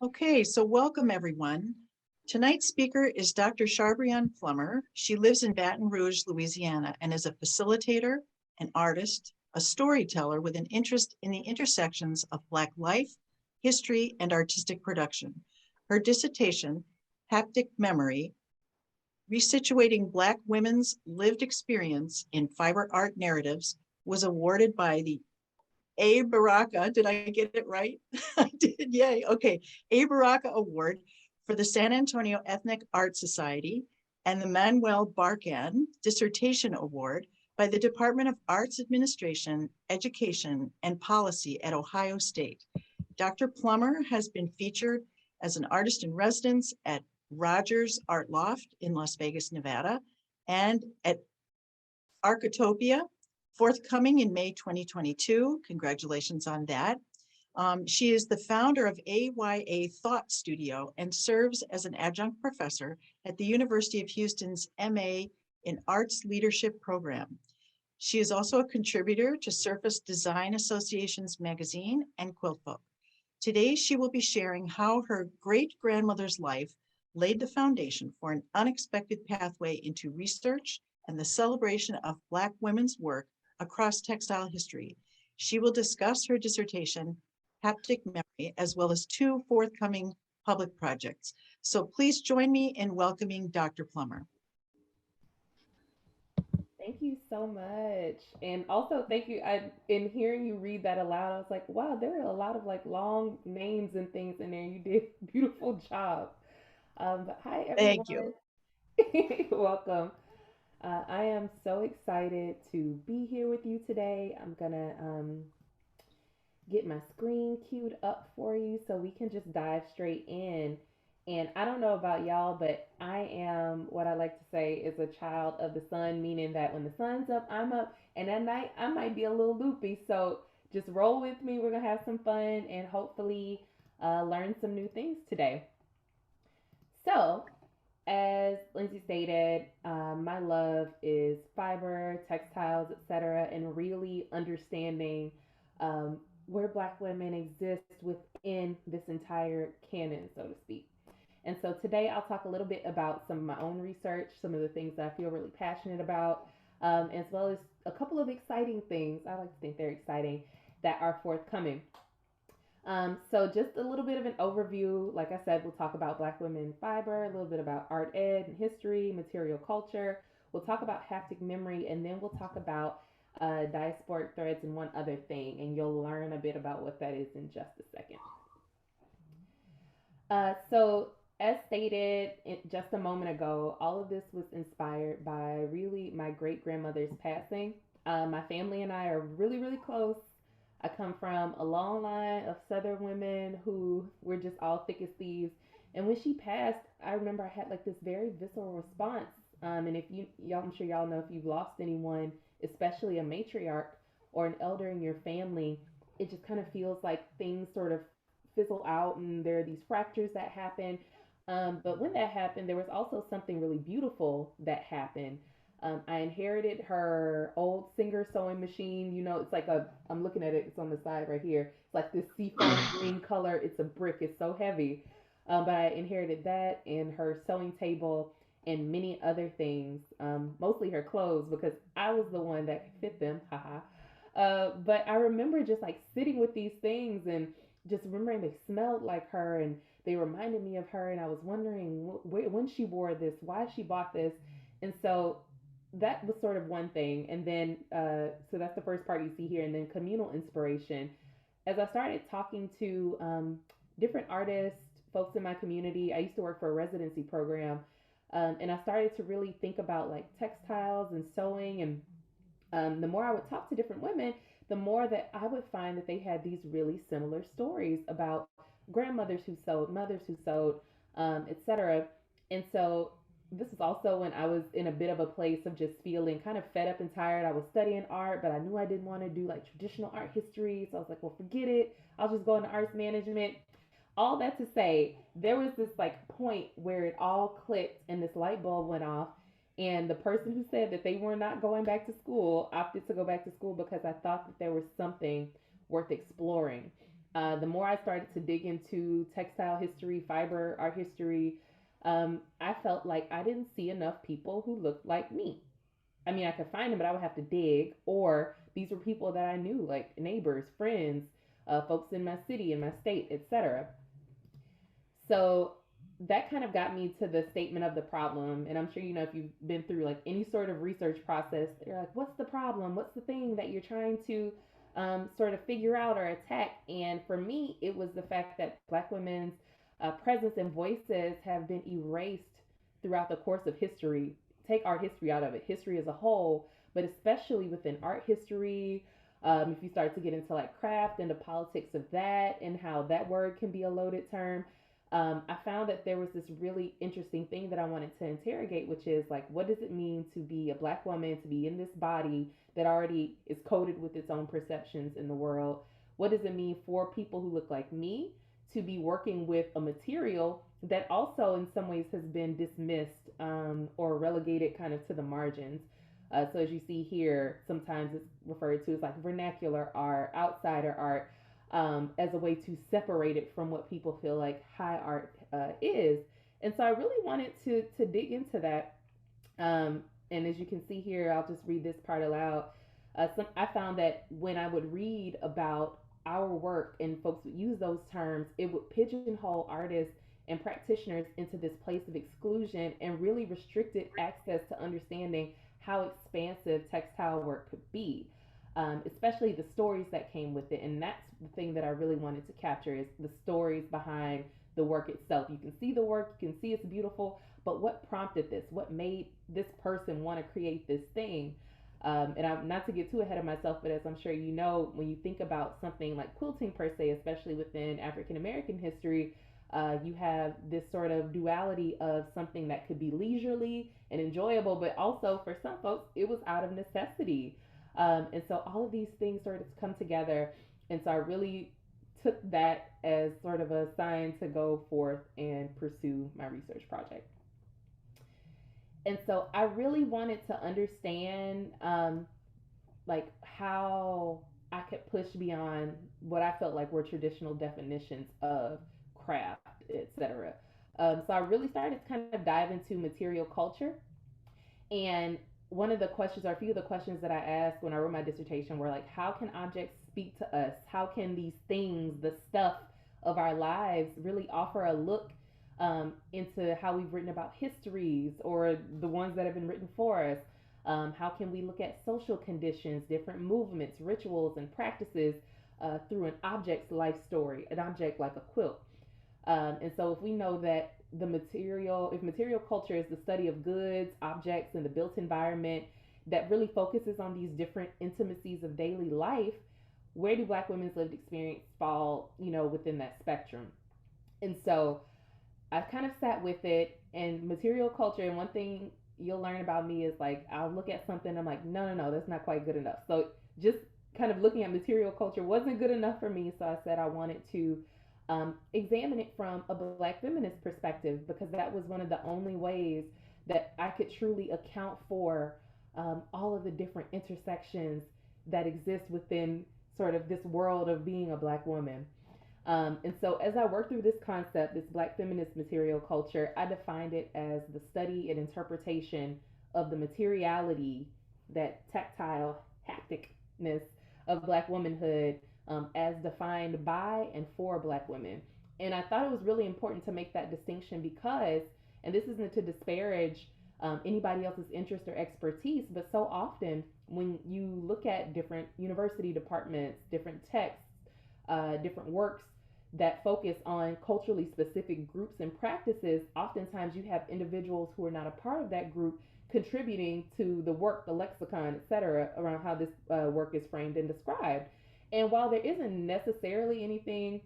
Okay, so welcome everyone. Tonight's speaker is Dr. Sharbreon Plummer. She lives in Baton Rouge, Louisiana, and is a facilitator, an artist, a storyteller with an interest in the intersections of Black life, history, and artistic production. Her dissertation, Haptic Memory, Resituating Black Women's Lived Experience in Fiber Art Narratives, was awarded by the ABARAKA, did I get it right? I did, yay, okay. ABARAKA Award for the San Antonio Ethnic Art Society and the Manuel Barkan Dissertation Award by the Department of Arts Administration, Education, and Policy at Ohio State. Dr. Plummer has been featured as an artist in residence at Rogers Art Loft in Las Vegas, Nevada, and at Arquetopia, forthcoming in May 2022. Congratulations on that. She is the founder of AYA Thought Studio and serves as an adjunct professor at the University of Houston's MA in Arts Leadership program. She is also a contributor to Surface Design Association's magazine and Quiltfolk. Today, she will be sharing how her great-grandmother's life laid the foundation for an unexpected pathway into research and the celebration of Black women's work across textile history. She will discuss her dissertation, Haptic Memory, as well as two forthcoming public projects. So please join me in welcoming Dr. Plummer. Thank you so much. And also thank you. In hearing you read that aloud, I was like, wow, there are a lot of like long names and things in there. You did a beautiful job. But hi Thank everyone. you. Welcome. I am so excited to be here with you today. I'm gonna get my screen queued up for you so we can just dive straight in. And I don't know about y'all, but I am what I like to say is a child of the sun, meaning that when the sun's up, I'm up, and at night I might be a little loopy. So just roll with me. We're gonna have some fun and hopefully learn some new things today. So, as Lindsay stated, my love is fiber, textiles, etc., and really understanding where Black women exist within this entire canon, so to speak. And so today I'll talk a little bit about some of my own research, some of the things that I feel really passionate about, as well as a couple of exciting things. I like to think they're exciting that are forthcoming. So just a little bit of an overview. Like I said, we'll talk about Black women in fiber, a little bit about art ed and history, material culture. We'll talk about haptic memory, and then we'll talk about diaspora threads and one other thing, and you'll learn a bit about what that is in just a second. So as stated just a moment ago, all of this was inspired by really my great grandmother's passing. My family and I are really, really close. I come from a long line of Southern women who were just all thick as thieves. And when she passed, I remember I had like this very visceral response. And if y'all, I'm sure y'all know if you've lost anyone, especially a matriarch or an elder in your family, it just kind of feels like things sort of fizzle out and there are these fractures that happen. But when that happened, there was also something really beautiful that happened. I inherited her old Singer sewing machine. You know, it's like I'm looking at it, it's on the side right here. It's like this seafoam green color. It's a brick, it's so heavy. But I inherited that and her sewing table and many other things, mostly her clothes because I was the one that could fit them. Haha. But I remember just like sitting with these things and just remembering they smelled like her and they reminded me of her. And I was wondering when she wore this, why she bought this. And so that was sort of one thing. And then, so that's the first part you see here. And then communal inspiration. As I started talking to different artists, folks in my community, I used to work for a residency program. And I started to really think about like textiles and sewing. And the more I would talk to different women, the more that I would find that they had these really similar stories about grandmothers who sewed, mothers who sewed, etc. And so this was also when I was in a bit of a place of just feeling kind of fed up and tired. I was studying art, but I knew I didn't want to do like traditional art history. So I was like, well, forget it. I'll just go into arts management. All that to say, there was this like point where it all clicked and this light bulb went off. And the person who said that they were not going back to school opted to go back to school because I thought that there was something worth exploring. The more I started to dig into textile history, fiber art history, I felt like I didn't see enough people who looked like me. I mean, I could find them, but I would have to dig. Or these were people that I knew, like neighbors, friends, folks in my city, in my state, etc. So that kind of got me to the statement of the problem. And I'm sure you know if you've been through like any sort of research process, you're like, what's the problem? What's the thing that you're trying to sort of figure out or attack? And for me, it was the fact that Black women's presence and voices have been erased throughout the course of history. Take art history out of it, history as a whole, but especially within art history. If you start to get into like craft and the politics of that and how that word can be a loaded term, I found that there was this really interesting thing that I wanted to interrogate, which is like, what does it mean to be a Black woman, to be in this body that already is coded with its own perceptions in the world? What does it mean for people who look like me to be working with a material that also, in some ways, has been dismissed or relegated kind of to the margins? So, as you see here, sometimes it's referred to as like vernacular art, outsider art, as a way to separate it from what people feel like high art is. And so I really wanted to dig into that. And as you can see here, I'll just read this part aloud. I found that when I would read about our work and folks would use those terms, it would pigeonhole artists and practitioners into this place of exclusion and really restricted access to understanding how expansive textile work could be, especially the stories that came with it. And that's the thing that I really wanted to capture is the stories behind the work itself. You can see the work, you can see it's beautiful, but what prompted this? What made this person want to create this thing? And I'm not to get too ahead of myself, but as I'm sure you know, when you think about something like quilting per se, especially within African American history, you have this sort of duality of something that could be leisurely and enjoyable, but also for some folks, it was out of necessity. And so all of these things sort of come together. And so I really took that as sort of a sign to go forth and pursue my research project. And so I really wanted to understand like how I could push beyond what I felt like were traditional definitions of craft, etc. So I really started to kind of dive into material culture. And one of the questions, or a few of the questions that I asked when I wrote my dissertation were like, how can objects speak to us? How can these things, the stuff of our lives, really offer a look into how we've written about histories or the ones that have been written for us? How can we look at social conditions, different movements, rituals, and practices through an object's life story, an object like a quilt? And so if we know that if material culture is the study of goods, objects, and the built environment that really focuses on these different intimacies of daily life, where do Black women's lived experience fall, within that spectrum? And so I kind of sat with it and material culture. And one thing you'll learn about me is like, I'll look at something, I'm like, no, no, no, that's not quite good enough. So just kind of looking at material culture wasn't good enough for me. So I said I wanted to examine it from a Black feminist perspective, because that was one of the only ways that I could truly account for all of the different intersections that exist within sort of this world of being a Black woman. And so as I worked through this concept, this Black feminist material culture, I defined it as the study and interpretation of the materiality, that tactile hapticness of Black womanhood, as defined by and for Black women. And I thought it was really important to make that distinction because, and this isn't to disparage anybody else's interest or expertise, but so often when you look at different university departments, different texts, different works that focus on culturally specific groups and practices, oftentimes you have individuals who are not a part of that group contributing to the work, the lexicon, etc., around how this work is framed and described. And while there isn't necessarily anything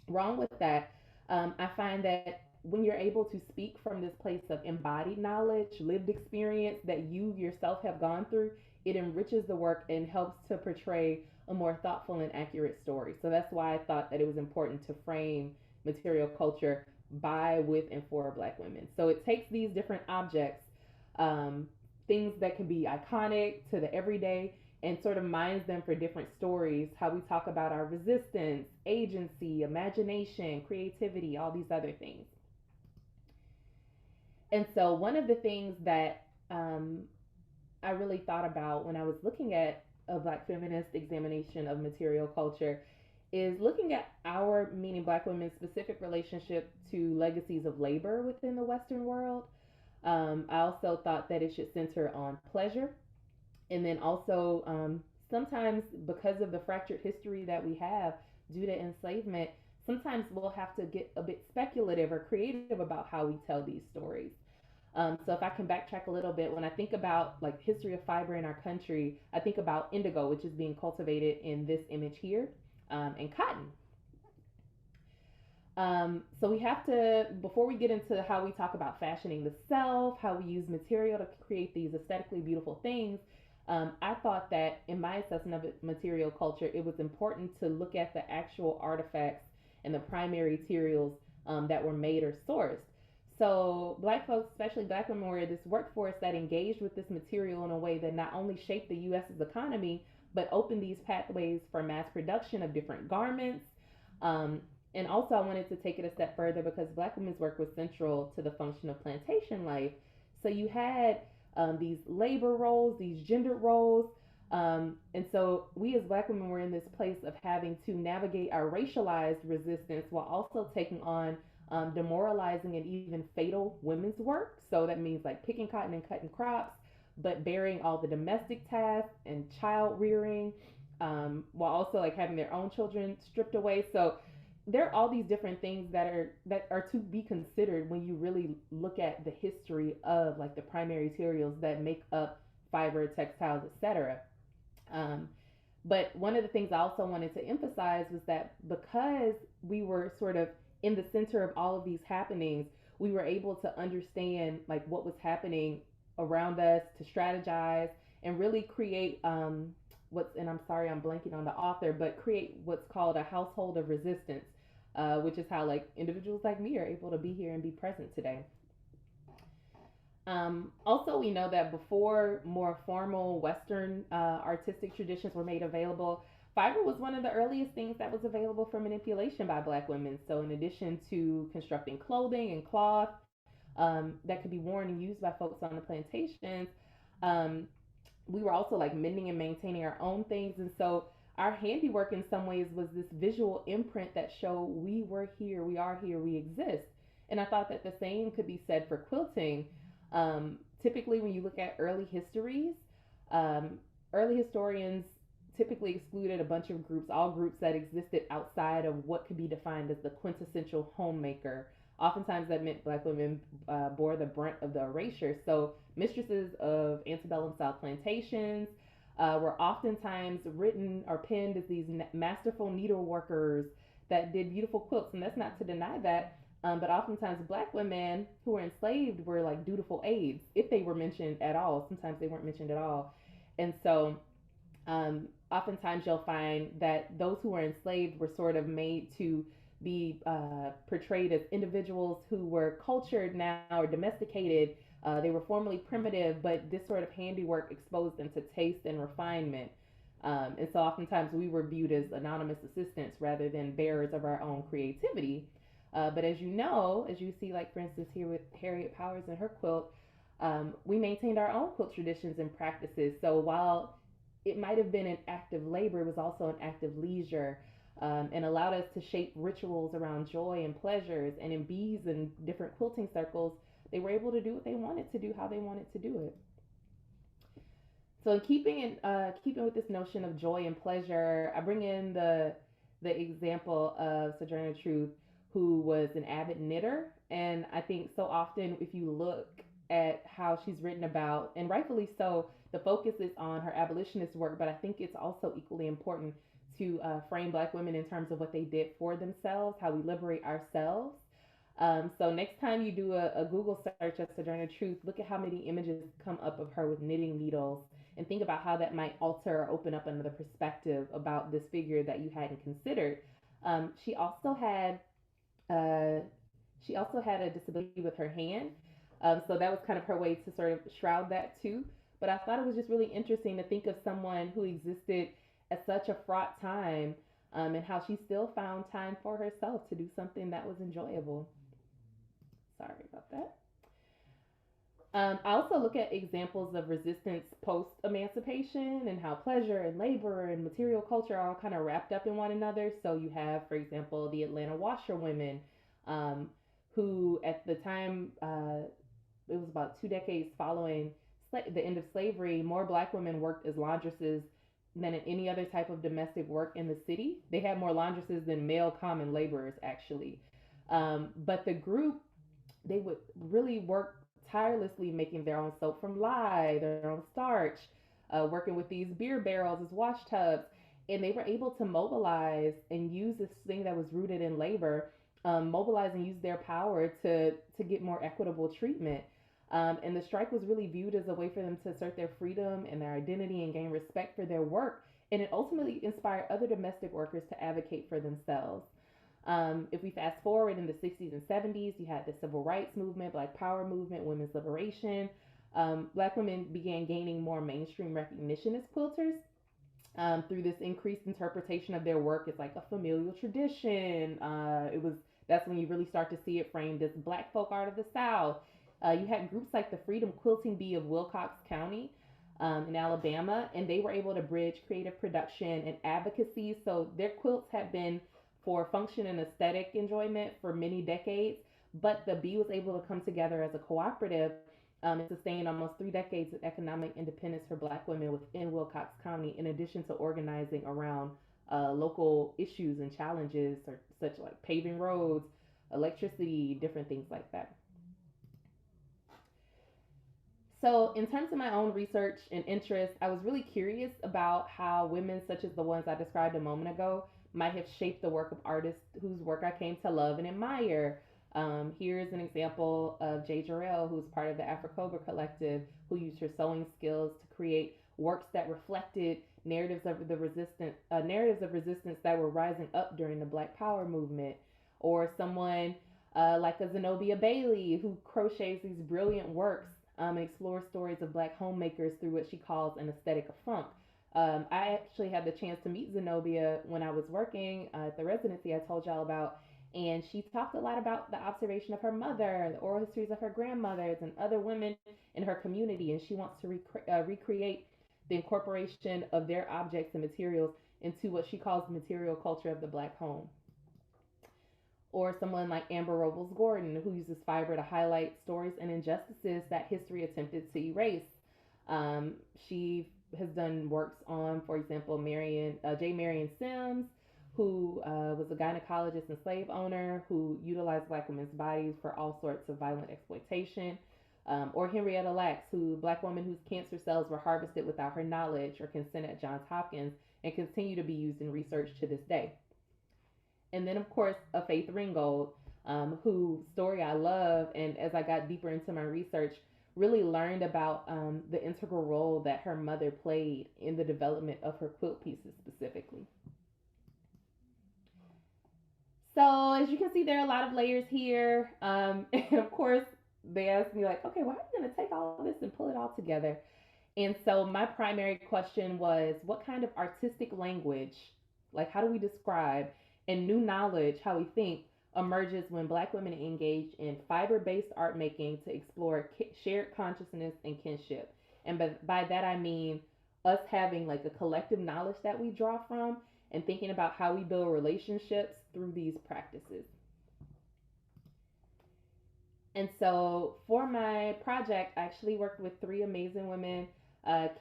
wrong with that, I find that when you're able to speak from this place of embodied knowledge, lived experience that you yourself have gone through, it enriches the work and helps to portray a more thoughtful and accurate story. So that's why I thought that it was important to frame material culture by, with, and for Black women. So it takes these different objects, things that can be iconic to the everyday, and sort of mines them for different stories, how we talk about our resistance, agency, imagination, creativity, all these other things. And so, one of the things that I really thought about when I was looking at a Black feminist examination of material culture is looking at our, meaning Black women's specific relationship to legacies of labor within the Western world. I also thought that it should center on pleasure. And then also, sometimes because of the fractured history that we have due to enslavement, sometimes we'll have to get a bit speculative or creative about how we tell these stories. So if I can backtrack a little bit, when I think about like history of fiber in our country, I think about indigo, which is being cultivated in this image here, and cotton. So we have to, before we get into how we talk about fashioning the self, how we use material to create these aesthetically beautiful things, I thought that in my assessment of material culture, it was important to look at the actual artifacts and the primary materials that were made or sourced. So Black folks, especially Black women, were this workforce that engaged with this material in a way that not only shaped the U.S.'s economy, but opened these pathways for mass production of different garments. Um, and also, I wanted to take it a step further because Black women's work was central to the function of plantation life. So you had these labor roles, these gendered roles. And so we as Black women were in this place of having to navigate our racialized resistance while also taking on demoralizing and even fatal women's work. So that means like picking cotton and cutting crops, but bearing all the domestic tasks and child rearing, while also like having their own children stripped away. So there are all these different things that are to be considered when you really look at the history of like the primary materials that make up fiber, textiles, etc. Um, but one of the things I also wanted to emphasize was that because we were sort of in the center of all of these happenings, we were able to understand like what was happening around us, to strategize and really create what's, and I'm sorry I'm blanking on the author, but create what's called a household of resistance, which is how like individuals like me are able to be here and be present today. Also, we know that before more formal Western artistic traditions were made available, fiber was one of the earliest things that was available for manipulation by Black women. So, in addition to constructing clothing and cloth that could be worn and used by folks on the plantations, um, we were also like mending and maintaining our own things. And so, our handiwork in some ways was this visual imprint that showed we were here, we are here, we exist. And I thought that the same could be said for quilting. Typically, when you look at early histories, um, early historians typically excluded a bunch of groups, all groups that existed outside of what could be defined as the quintessential homemaker. Oftentimes, that meant Black women bore the brunt of the erasure. So, mistresses of antebellum style plantations were oftentimes written or penned as these masterful needle workers that did beautiful quilts. And that's not to deny that, but oftentimes Black women who were enslaved were like dutiful aides, if they were mentioned at all. Sometimes they weren't mentioned at all. And so oftentimes you'll find that those who were enslaved were sort of made to be portrayed as individuals who were cultured now or domesticated. They were formerly primitive, but this sort of handiwork exposed them to taste and refinement. And so oftentimes we were viewed as anonymous assistants rather than bearers of our own creativity. But as you know, as you see, like for instance, here with Harriet Powers and her quilt, we maintained our own quilt traditions and practices. So while it might have been an act of labor, it was also an act of leisure, and allowed us to shape rituals around joy and pleasures. And in bees and different quilting circles, they were able to do what they wanted to do, how they wanted to do it. So in keeping with this notion of joy and pleasure, I bring in the example of Sojourner Truth, who was an avid knitter. And I think so often, if you look at how she's written about, and rightfully so, the focus is on her abolitionist work, but I think it's also equally important to frame Black women in terms of what they did for themselves, how we liberate ourselves. So next time you do a Google search of Sojourner Truth, look at how many images come up of her with knitting needles and think about how that might alter or open up another perspective about this figure that you hadn't considered. Um, she also had uh, she also had a disability with her hand. So that was kind of her way to sort of shroud that too. but I thought it was just really interesting to think of someone who existed at such a fraught time, and how she still found time for herself to do something that was enjoyable. Sorry about that. I also look at examples of resistance post emancipation and how pleasure and labor and material culture are all kind of wrapped up in one another. So you have, for example, the Atlanta washerwomen, um, who at the time, it was about 2 decades following the end of slavery, more black women worked as laundresses than in any other type of domestic work in the city. They had more laundresses than male common laborers, actually. But the group, they would really work tirelessly making their own soap from lye, their own starch, working with these beer barrels as wash tubs. And they were able to mobilize and use this thing that was rooted in labor, mobilize and use their power to get more equitable treatment. And the strike was really viewed as a way for them to assert their freedom and their identity and gain respect for their work. And it ultimately inspired other domestic workers to advocate for themselves. If we fast forward in the 60s and 70s, you had the civil rights movement, Black Power movement, women's liberation. Black women began gaining more mainstream recognition as quilters, through this increased interpretation of their work as like a familial tradition. It was That's when you really start to see it framed as Black folk art of the South. You had groups like the Freedom Quilting Bee of Wilcox County, in Alabama, and they were able to bridge creative production and advocacy. So their quilts have been for function and aesthetic enjoyment for many decades, but the bee was able to come together as a cooperative, and sustain almost 3 decades of economic independence for Black women within Wilcox County, in addition to organizing around local issues and challenges, or such like paving roads, electricity, different things like that. So, in terms of my own research and interest, I was really curious about how women, such as the ones I described a moment ago, might have shaped the work of artists whose work I came to love and admire. Here's an example of Jay Jarrell, who's part of the Afrocobra Collective, who used her sewing skills to create works that reflected narratives of resistance that were rising up during the Black Power movement. Or someone like a Zenobia Bailey, who crochets these brilliant works, and explores stories of Black homemakers through what she calls an aesthetic of funk. I actually had the chance to meet Zenobia when I was working at the residency I told y'all about, and she talked a lot about the observation of her mother, the oral histories of her grandmothers, and other women in her community, and she wants to recreate the incorporation of their objects and materials into what she calls the material culture of the Black home. Or someone like Amber Robles Gordon, who uses fiber to highlight stories and injustices that history attempted to erase. She has done works on, for example, J. Marion Sims, who was a gynecologist and slave owner who utilized Black women's bodies for all sorts of violent exploitation. Or Henrietta Lacks, Black woman whose cancer cells were harvested without her knowledge or consent at Johns Hopkins and continue to be used in research to this day. And then, of course, a Faith Ringgold, whose story I love, and as I got deeper into my research, really learned about the integral role that her mother played in the development of her quilt pieces specifically. So, as you can see, there are a lot of layers here. And of course, they asked me, like, okay, why are you going to take all of this and pull it all together? And so my primary question was, what kind of artistic language, like how do we describe, and new knowledge, how we think, emerges when Black women engage in fiber-based art making to explore shared consciousness and kinship. And by that I mean us having like a collective knowledge that we draw from and thinking about how we build relationships through these practices. And so for my project, I actually worked with 3 amazing women,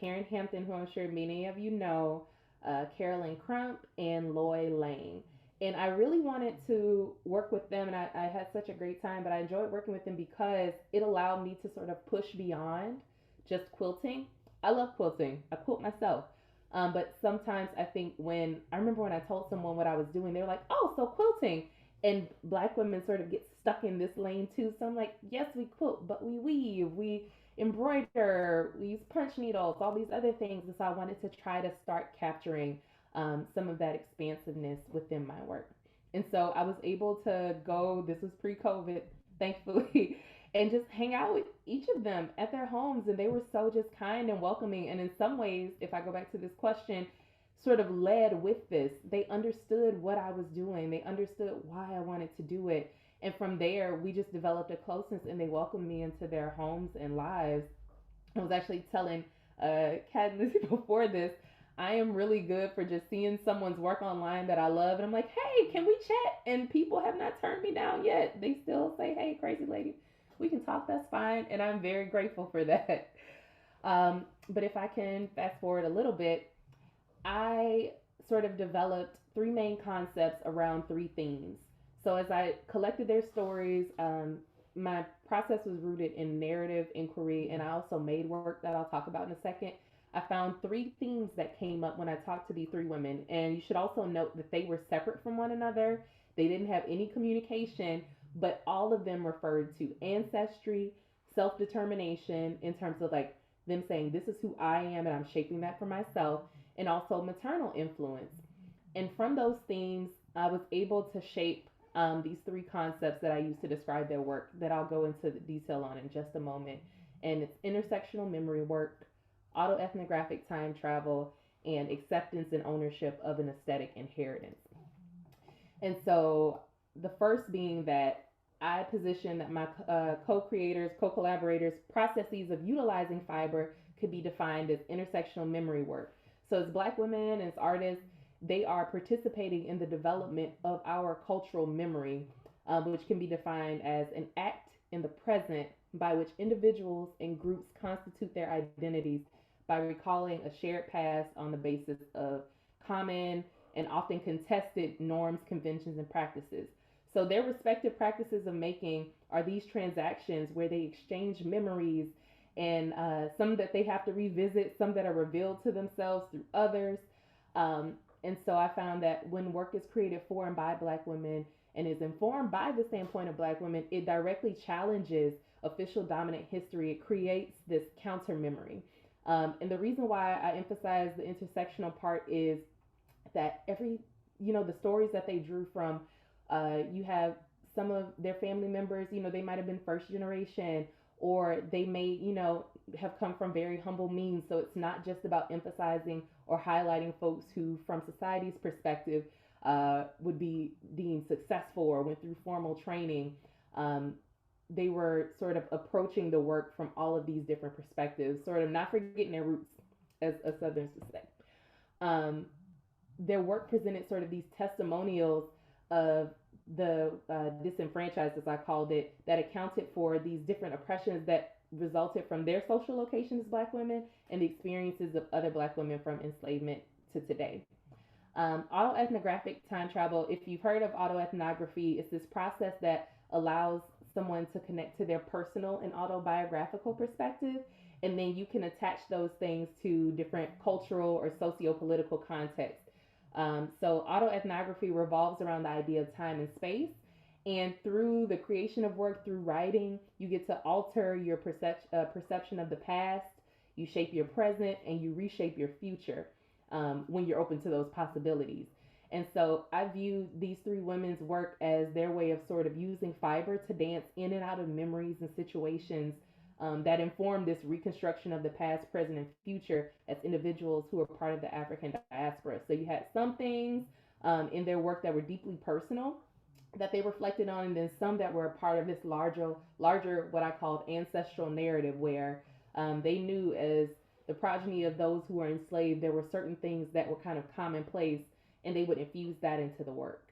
Karen Hampton, who I'm sure many of you know, Carolyn Crump, and Loy Lang. And I really wanted to work with them, and I had such a great time, but I enjoyed working with them because it allowed me to sort of push beyond just quilting. I love quilting. I quilt myself. But sometimes I remember when I told someone what I was doing, they were like, oh, so quilting. And Black women sort of get stuck in this lane too. So I'm like, yes, we quilt, but we weave, we embroider, we use punch needles, all these other things. And so I wanted to try to start capturing some of that expansiveness within my work. And so I was able to go, this was pre-COVID, thankfully, and just hang out with each of them at their homes. And they were so just kind and welcoming. And in some ways, if I go back to this question, sort of led with this. They understood what I was doing, they understood why I wanted to do it. And from there, we just developed a closeness and they welcomed me into their homes and lives. I was actually telling Kat and Lizzie before this, I am really good for just seeing someone's work online that I love, and I'm like, hey, can we chat? And people have not turned me down yet. They still say, hey, crazy lady, we can talk. That's fine, and I'm very grateful for that. But if I can fast forward a little bit, I sort of developed three main concepts around three themes. So as I collected their stories, my process was rooted in narrative inquiry, and I also made work that I'll talk about in a second. I found three themes that came up when I talked to these three women, and you should also note that they were separate from one another. They didn't have any communication, but all of them referred to ancestry, self determination, in terms of like them saying, this is who I am, and I'm shaping that for myself, and also maternal influence. And from those themes, I was able to shape these three concepts that I use to describe their work that I'll go into the detail on in just a moment. And it's intersectional memory work, autoethnographic time travel, and acceptance and ownership of an aesthetic inheritance. And so the first being that I position that my co-creators, co-collaborators, processes of utilizing fiber could be defined as intersectional memory work. So as Black women, as artists, they are participating in the development of our cultural memory, which can be defined as an act in the present by which individuals and groups constitute their identities by recalling a shared past on the basis of common and often contested norms, conventions, and practices. So their respective practices of making are these transactions where they exchange memories, and some that they have to revisit, some that are revealed to themselves through others. And so I found that when work is created for and by Black women and is informed by the standpoint of Black women, it directly challenges official dominant history. It creates this counter memory. And the reason why I emphasize the intersectional part is that the stories that they drew from, you have some of their family members, they might have been first generation, or they may, have come from very humble means. So it's not just about emphasizing or highlighting folks who, from society's perspective, would be deemed successful or went through formal training. They were sort of approaching the work from all of these different perspectives, sort of not forgetting their roots, as Southerners would say. Their work presented sort of these testimonials of the disenfranchised, as I called it, that accounted for these different oppressions that resulted from their social location as Black women and the experiences of other Black women from enslavement to today. Autoethnographic time travel, if you've heard of autoethnography, it's this process that allows someone to connect to their personal and autobiographical perspective, and then you can attach those things to different cultural or socio-political contexts. So autoethnography revolves around the idea of time and space. And through the creation of work, through writing, you get to alter your perception of the past, you shape your present, and you reshape your future when you're open to those possibilities. And so I view these three women's work as their way of sort of using fiber to dance in and out of memories and situations that inform this reconstruction of the past, present, and future as individuals who are part of the African diaspora. So you had some things in their work that were deeply personal that they reflected on, and then some that were a part of this larger what I called ancestral narrative, where they knew as the progeny of those who were enslaved, there were certain things that were kind of commonplace, and they would infuse that into the work.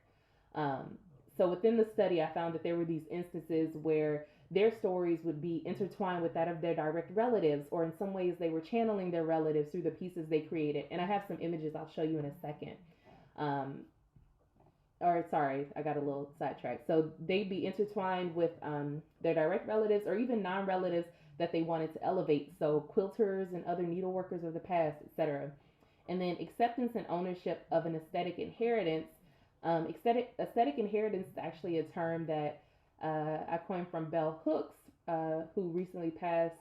So within the study, I found that there were these instances where their stories would be intertwined with that of their direct relatives, or in some ways they were channeling their relatives through the pieces they created. And I have some images I'll show you in a second. Or sorry, I got a little sidetracked. So they'd be intertwined with their direct relatives or even non-relatives that they wanted to elevate. So quilters and other needleworkers of the past, etc. And then acceptance and ownership of an aesthetic inheritance. Aesthetic inheritance is actually a term that I coined from Bell Hooks, who recently passed.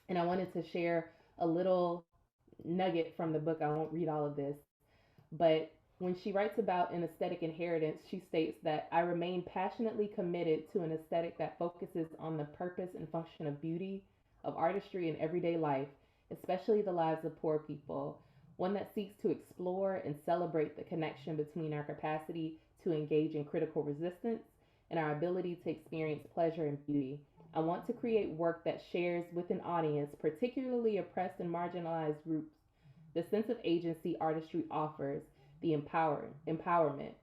And I wanted to share a little nugget from the book. I won't read all of this, but When she writes about an aesthetic inheritance, she states that I remain passionately committed to an aesthetic that focuses on the purpose and function of beauty, of artistry in everyday life, especially the lives of poor people. One that seeks to explore and celebrate the connection between our capacity to engage in critical resistance and our ability to experience pleasure and beauty. I want to create work that shares with an audience, particularly oppressed and marginalized groups, the sense of agency artistry offers, the empowerment.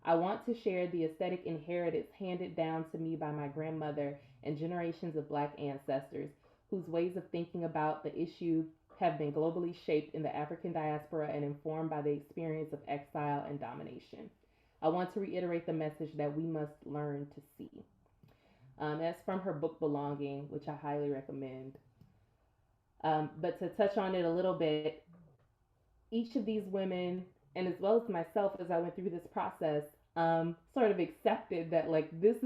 I want to share the aesthetic inheritance handed down to me by my grandmother and generations of Black ancestors whose ways of thinking about the issue have been globally shaped in the African diaspora and informed by the experience of exile and domination. I want to reiterate the message that we must learn to see. That's from her book Belonging, which I highly recommend. But to touch on it a little bit, each of these women, and as well as myself as I went through this process, sort of accepted that like this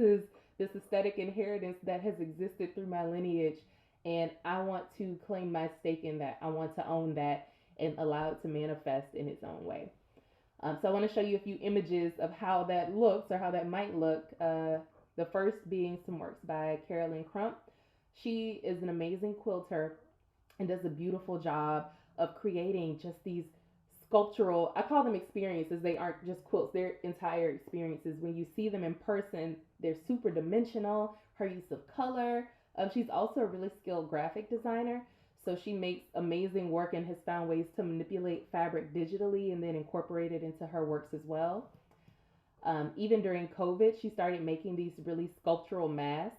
aesthetic inheritance that has existed through my lineage, and I want to claim my stake in that. I want to own that and allow it to manifest in its own way. So I want to show you a few images of how that looks or how that might look. The first being some works by Carolyn Crump. She is an amazing quilter and does a beautiful job of creating just these sculptural, I call them experiences. They aren't just quilts, they're entire experiences. When you see them in person, they're super dimensional. Her use of color. She's also a really skilled graphic designer. So she makes amazing work and has found ways to manipulate fabric digitally and then incorporate it into her works as well. Even during COVID, she started making these really sculptural masks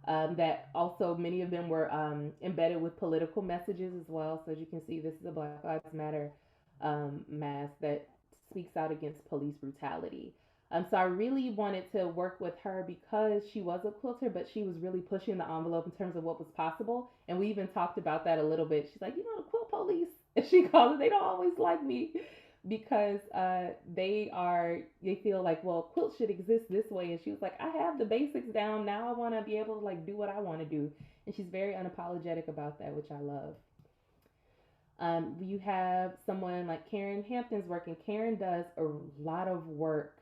that also many of them were embedded with political messages as well. So as you can see, this is a Black Lives Matter mask that speaks out against police brutality. So I really wanted to work with her because she was a quilter, but she was really pushing the envelope in terms of what was possible. And we even talked about that a little bit. She's like, the quilt police, as she calls it, they don't always like me because they feel like, well, quilts should exist this way. And she was like, I have the basics down. Now I want to be able to like do what I want to do. And she's very unapologetic about that, which I love. You have someone like Karen Hampton's work, and Karen does a lot of work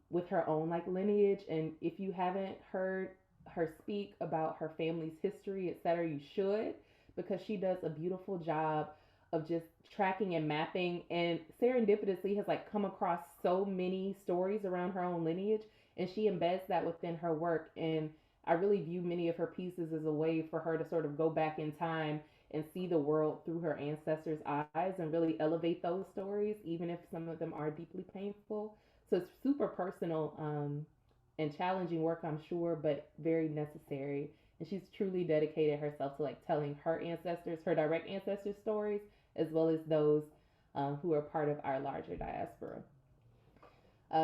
with her own like lineage. And if you haven't heard her speak about her family's history, etc., you should, because she does a beautiful job of just tracking and mapping, and serendipitously has like come across so many stories around her own lineage, and she embeds that within her work. And I really view many of her pieces as a way for her to sort of go back in time and see the world through her ancestors' eyes and really elevate those stories, even if some of them are deeply painful. So it's super personal and challenging work, I'm sure, but very necessary. And she's truly dedicated herself to like telling her ancestors, her direct ancestors' stories, as well as those who are part of our larger diaspora.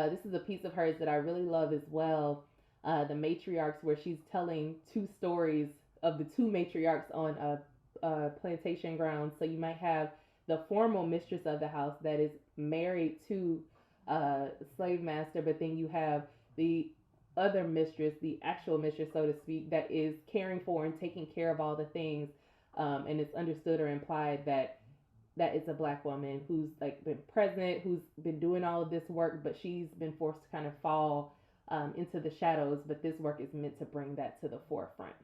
This is a piece of hers that I really love as well. The matriarchs, where she's telling two stories of the two matriarchs on a plantation grounds. So you might have the formal mistress of the house that is married to a slave master, but then you have the other mistress, the actual mistress, so to speak, that is caring for and taking care of all the things. And it's understood or implied that is a Black woman who's like been present, who's been doing all of this work, but she's been forced to kind of fall into the shadows. But this work is meant to bring that to the forefront.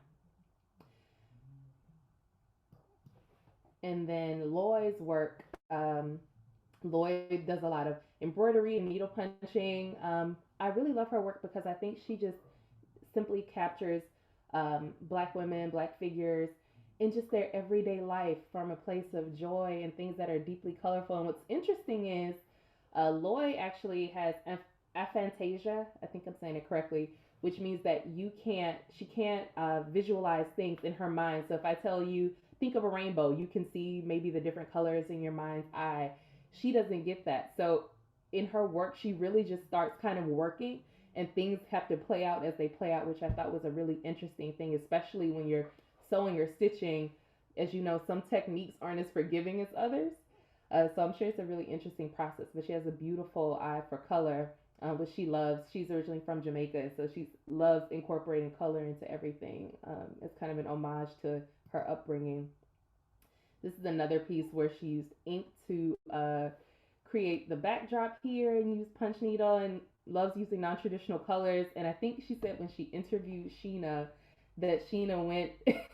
And then Lloyd's work, Lloyd does a lot of embroidery and needle punching. I really love her work because I think she just simply captures Black women, Black figures in just their everyday life from a place of joy and things that are deeply colorful. And what's interesting is Lloyd actually has aphantasia, I think I'm saying it correctly, which means that she can't visualize things in her mind. So if I tell you, think of a rainbow, you can see maybe the different colors in your mind's eye. She doesn't get that. So in her work, she really just starts kind of working, and things have to play out as they play out, which I thought was a really interesting thing, especially when you're sewing or stitching. As you know, some techniques aren't as forgiving as others. So I'm sure it's a really interesting process, but she has a beautiful eye for color, which she loves. She's originally from Jamaica, so she loves incorporating color into everything. It's kind of an homage to her upbringing. This is another piece where she used ink to create the backdrop here and use punch needle, and loves using non-traditional colors. And I think she said when she interviewed Sheena that Sheena went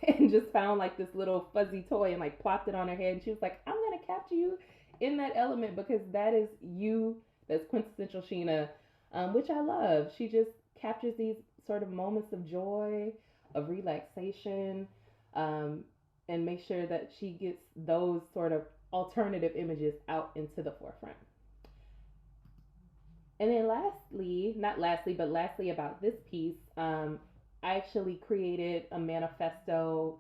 and just found like this little fuzzy toy and like plopped it on her head, and she was like, I'm gonna capture you in that element because that is you, that's quintessential Sheena, which I love. She just captures these sort of moments of joy, of relaxation, um, and make sure that she gets those sort of alternative images out into the forefront. And then lastly, not lastly, but lastly about this piece, I actually created a manifesto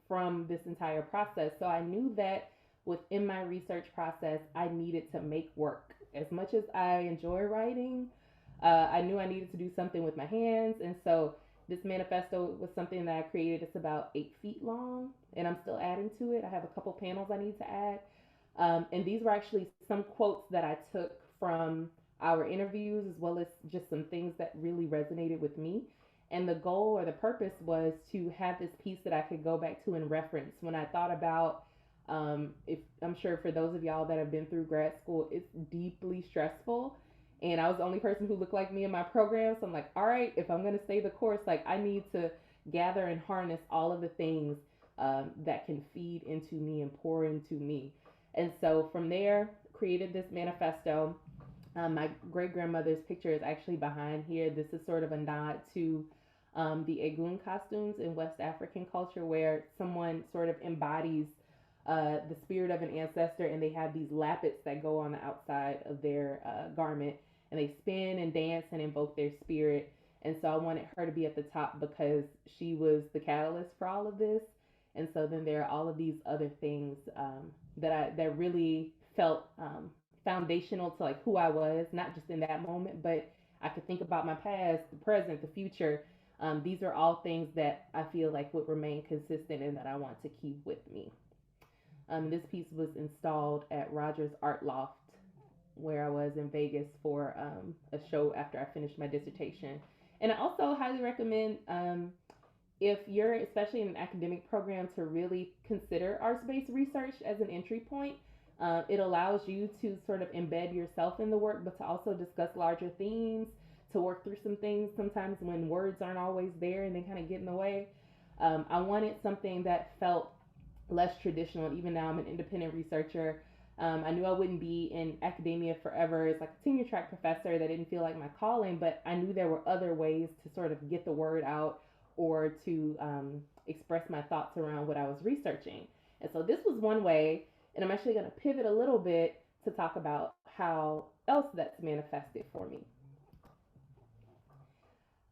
from this entire process. So I knew that within my research process, I needed to make work. As much as I enjoy writing, I knew I needed to do something with my hands. And so this manifesto was something that I created. It's about 8 feet long, and I'm still adding to it. I have a couple panels I need to add. And these were actually some quotes that I took from our interviews, as well as just some things that really resonated with me. And the goal or the purpose was to have this piece that I could go back to and reference when I thought about, if I'm sure for those of y'all that have been through grad school, it's deeply stressful. And I was the only person who looked like me in my program. So I'm like, all right, if I'm going to stay the course, like I need to gather and harness all of the things that can feed into me and pour into me. And so from there, created this manifesto. My great grandmother's picture is actually behind here. This is sort of a nod to the Egun costumes in West African culture, where someone sort of embodies the spirit of an ancestor, and they have these lappets that go on the outside of their garment, and they spin and dance and invoke their spirit. And so I wanted her to be at the top because she was the catalyst for all of this. And so then there are all of these other things that really felt foundational to like who I was, not just in that moment, but I could think about my past, the present, the future. These are all things that I feel like would remain consistent and that I want to keep with me. This piece was installed at Rogers Art Loft, where I was in Vegas for a show after I finished my dissertation. And I also highly recommend, if you're especially in an academic program, to really consider arts-based research as an entry point. It allows you to sort of embed yourself in the work, but to also discuss larger themes, to work through some things sometimes when words aren't always there and they kind of get in the way. I wanted something that felt less traditional. Even now, I'm an independent researcher. I knew I wouldn't be in academia forever as like a tenure track professor. That didn't feel like my calling, but I knew there were other ways to sort of get the word out or to express my thoughts around what I was researching. And so this was one way, and I'm actually going to pivot a little bit to talk about how else that's manifested for me.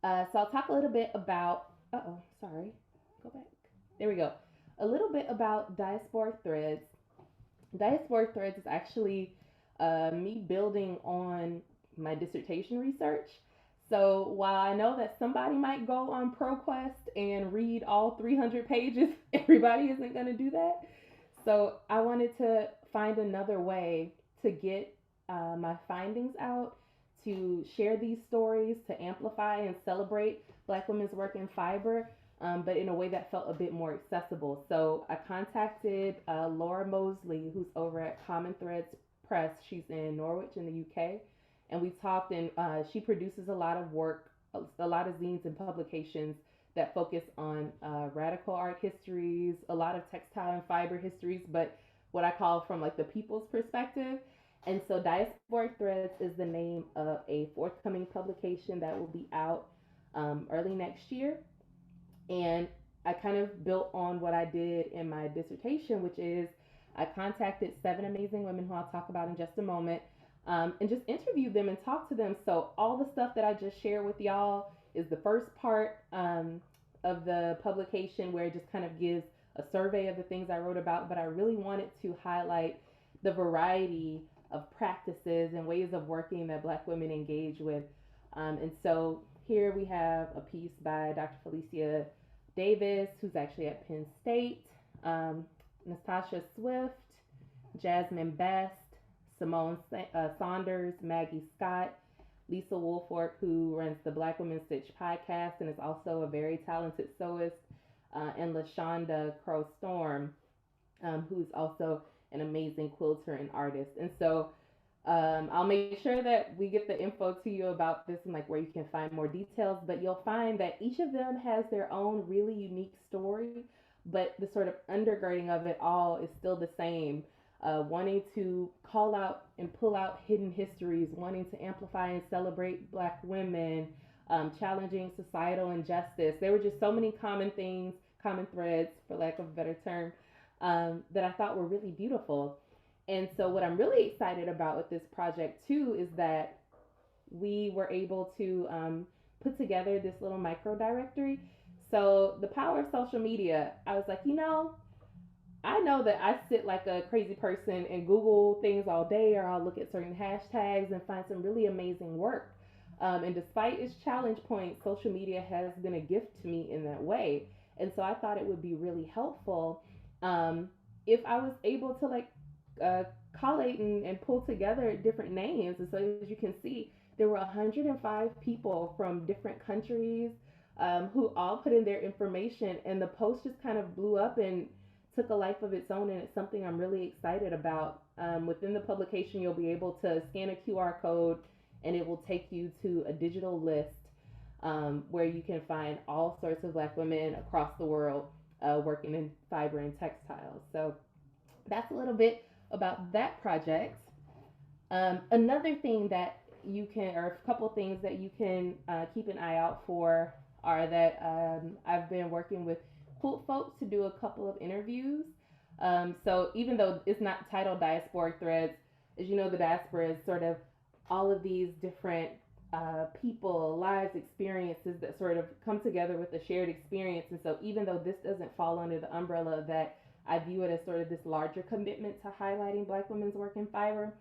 So I'll talk a little bit about, sorry, go back. There we go. A little bit about Diaspora Threads. Diaspora Threads is actually me building on my dissertation research. So while I know that somebody might go on ProQuest and read all 300 pages, everybody isn't going to do that. So I wanted to find another way to get my findings out, to share these stories, to amplify and celebrate Black women's work in fiber, but in a way that felt a bit more accessible. So I contacted Laura Mosley, who's over at Common Threads Press. She's in Norwich in the UK. And we talked, and she produces a lot of work, a lot of zines and publications that focus on radical art histories, a lot of textile and fiber histories, but what I call from like the people's perspective. And so Diaspora Threads is the name of a forthcoming publication that will be out early next year. And I kind of built on what I did in my dissertation, which is I contacted 7 amazing women who I'll talk about in just a moment, and just interviewed them and talked to them. So all the stuff that I just shared with y'all is the first part of the publication, where it just kind of gives a survey of the things I wrote about, but I really wanted to highlight the variety of practices and ways of working that Black women engage with. And so here we have a piece by Dr. Felicia Davis, who's actually at Penn State, Natasha Swift, Jasmine Best, Simone Saunders, Maggie Scott, Lisa Woolfolk, who runs the Black Women Stitch podcast and is also a very talented sewist, and LaShonda Crow Storm, who's also an amazing quilter and artist. And so I'll make sure that we get the info to you about this and like where you can find more details, but you'll find that each of them has their own really unique story, but the sort of undergirding of it all is still the same. Wanting to call out and pull out hidden histories, wanting to amplify and celebrate Black women, challenging societal injustice. There were just so many common things, common threads, for lack of a better term, that I thought were really beautiful. And so, what I'm really excited about with this project too is that we were able to put together this little micro directory. So, the power of social media, I was like, I know that I sit like a crazy person and Google things all day, or I'll look at certain hashtags and find some really amazing work. And despite its challenge points, social media has been a gift to me in that way. And so I thought it would be really helpful um, if I was able to like uh, collate and pull together different names. And so as you can see, there were 105 people from different countries who all put in their information, and the post just kind of blew up and took a life of its own. And it's something I'm really excited about. Within the publication, you'll be able to scan a QR code, and it will take you to a digital list where you can find all sorts of Black women across the world working in fiber and textiles. So that's a little bit about that project. Another thing that you can, or a couple things that you can keep an eye out for, are that I've been working with Quiltfolk to do a couple of interviews. So even though it's not titled Diaspora Threads, as you know, the diaspora is sort of all of these different people, lives, experiences that sort of come together with a shared experience. And so even though this doesn't fall under the umbrella of that, I view it as sort of this larger commitment to highlighting Black women's work in fiber.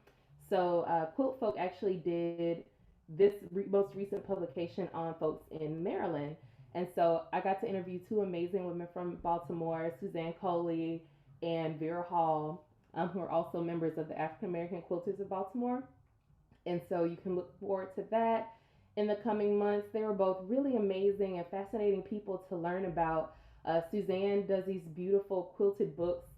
So Quiltfolk actually did this most recent publication on folks in Maryland. And so I got to interview two amazing women from Baltimore, Suzanne Coley and Vera Hall, who are also members of the African American Quilters of Baltimore. And so you can look forward to that in the coming months. They were both really amazing and fascinating people to learn about. Suzanne does these beautiful quilted books.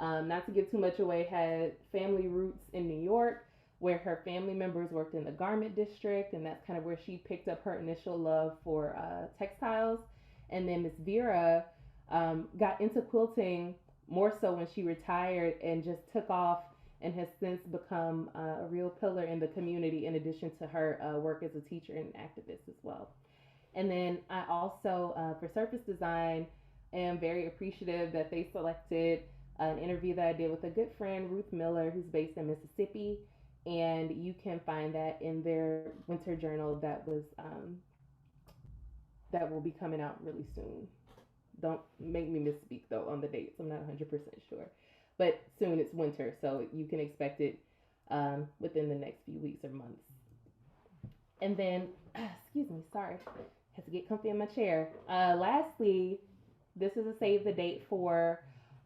Not to give too much away, had family roots in New York, where her family members worked in the garment district, and that's kind of where she picked up her initial love for textiles. And then Miss Vera got into quilting more so when she retired and just took off, and has since become a real pillar in the community, in addition to her work as a teacher and activist as well. And then I also, for surface design, am very appreciative that they selected an interview that I did with a good friend, Ruth Miller, who's based in Mississippi. And you can find that in their winter journal that will be coming out really soon. Don't make me misspeak though on the dates. I'm not 100% sure, but soon. It's winter, so you can expect it within the next few weeks or months. And then, excuse me, sorry, had to get comfy in my chair. Lastly, this is a save the date for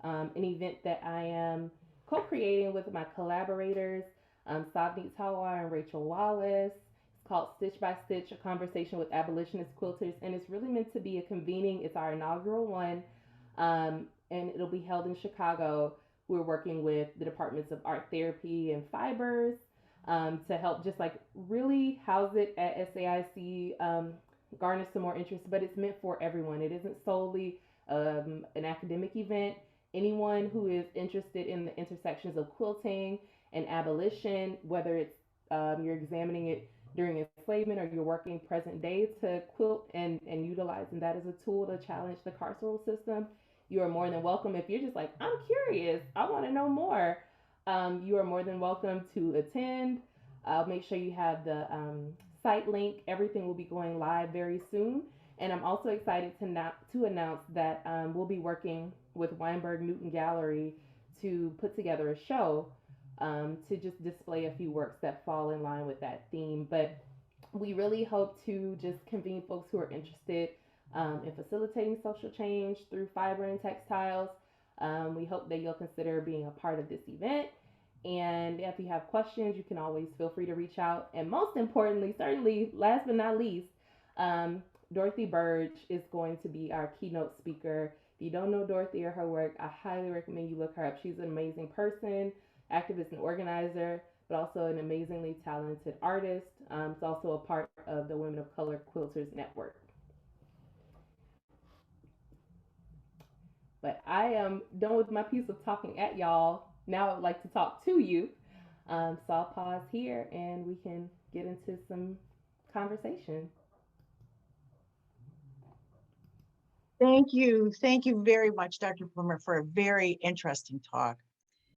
an event that I am co-creating with my collaborators, Savneet Talwar and Rachel Wallace. It's called Stitch by Stitch, a conversation with abolitionist quilters, and it's really meant to be a convening. It's our inaugural one, and it'll be held in Chicago. We're working with the departments of art therapy and fibers to help just like really house it at SAIC, garner some more interest, but it's meant for everyone. It isn't solely an academic event. Anyone who is interested in the intersections of quilting and abolition, whether it's you're examining it during enslavement or you're working present day to quilt and utilizing that as a tool to challenge the carceral system, you are more than welcome. If you're just like, I'm curious, I want to know more, you are more than welcome to attend. I'll make sure you have the site link. Everything will be going live very soon. And I'm also excited to announce that we'll be working with Weinberg Newton Gallery to put together a show to just display a few works that fall in line with that theme. But we really hope to just convene folks who are interested in facilitating social change through fiber and textiles. We hope that you'll consider being a part of this event. And if you have questions, you can always feel free to reach out. And most importantly, certainly last but not least, Dorothy Burge is going to be our keynote speaker. If you don't know Dorothy or her work, I highly recommend you look her up. She's an amazing person, activist and organizer, but also an amazingly talented artist. It's also a part of the Women of Color Quilters Network. But I am done with my piece of talking at y'all. Now I would like to talk to you. So I'll pause here and we can get into some conversation. Thank you. Thank you very much, Dr. Plummer, for a very interesting talk.